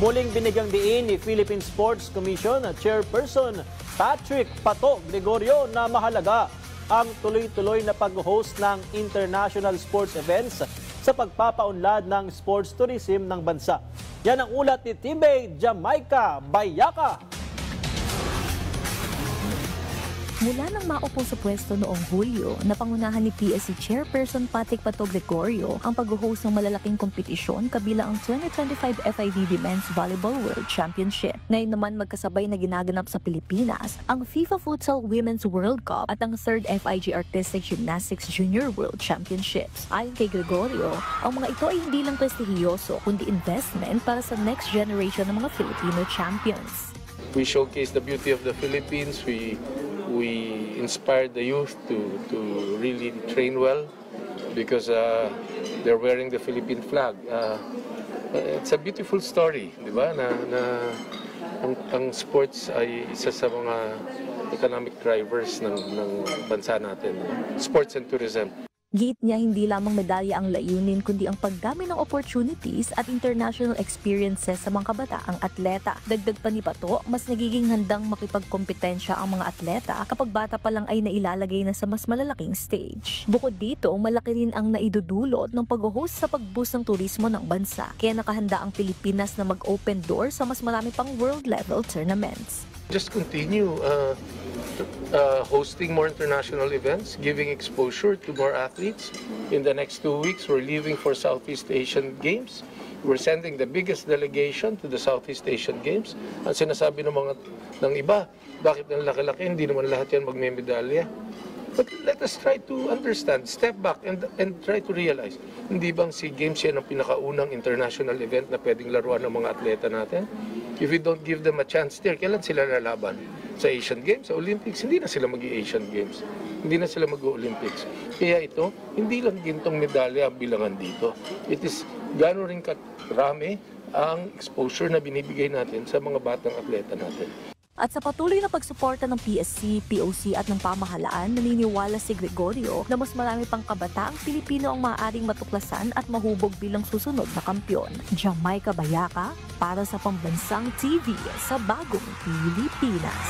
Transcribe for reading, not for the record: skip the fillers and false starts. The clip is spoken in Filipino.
Muling binigyang diin ni Philippine Sports Commission Chairperson Patrick Pato Gregorio na mahalaga ang tuloy-tuloy na pag-host ng international sports events sa pagpapaunlad ng sports tourism ng bansa. Yan ang ulat ni Tibay Jamaica Bayaka. Mula nang maupo sa pwesto noong Hulyo, napangunahan ni PSC Chairperson Patrick Pato Gregorio ang pag-host ng malalaking kompetisyon kabilang ang 2025 FIVB Men's Volleyball World Championship. Ngayon naman magkasabay na ginaganap sa Pilipinas ang FIFA Futsal Women's World Cup at ang 3rd FIG Artistic Gymnastics Junior World Championships. Ayon kay Gregorio, ang mga ito ay hindi lang prestihiyoso kundi investment para sa next generation ng mga Filipino champions. We showcase the beauty of the Philippines. We inspire the youth to really train well because they're wearing the Philippine flag. It's a beautiful story, di ba? Na ang sports ay isa sa mga economic drivers ng bansa natin. Sports and tourism. Giit niya hindi lamang medalya ang layunin kundi ang pagdami ng opportunities at international experiences sa mga kabataang atleta. Dagdag pa ni Pato, mas nagiging handang makipagkompetensya ang mga atleta kapag bata pa lang ay nailalagay na sa mas malalaking stage. Bukod dito, malaki rin ang naidudulot ng pag-host sa pag-boost ng turismo ng bansa. Kaya nakahanda ang Pilipinas na mag-open door sa mas marami pang world-level tournaments. Just continue hosting more international events, giving exposure to more athletes. In the next 2 weeks, we're leaving for Southeast Asian Games. We're sending the biggest delegation to the Southeast Asian Games. Ang sinasabi ng iba, bakit ang laki-laki, hindi naman lahat yan magmemedalya. But let us try to understand, step back and try to realize, hindi bang SEA Games yan ang pinakaunang international event na pwedeng laruan ng mga atleta natin? If we don't give them a chance there, kailan sila lalaban? Sa Asian Games, sa Olympics, hindi na sila mag-Asian Games. Hindi na sila mag-Olympics. Kaya ito, hindi lang gintong medalya ang bilangan dito. It is gano'n rin karami ang exposure na binibigay natin sa mga batang atleta natin. At sa patuloy na pagsuporta ng PSC, POC at ng pamahalaan, naniniwala si Gregorio na mas marami pang kabataang Pilipino ang maaaring matuklasan at mahubog bilang susunod na kampyon. Jamaica Bayaka para sa Pambansang TV sa Bagong Pilipinas.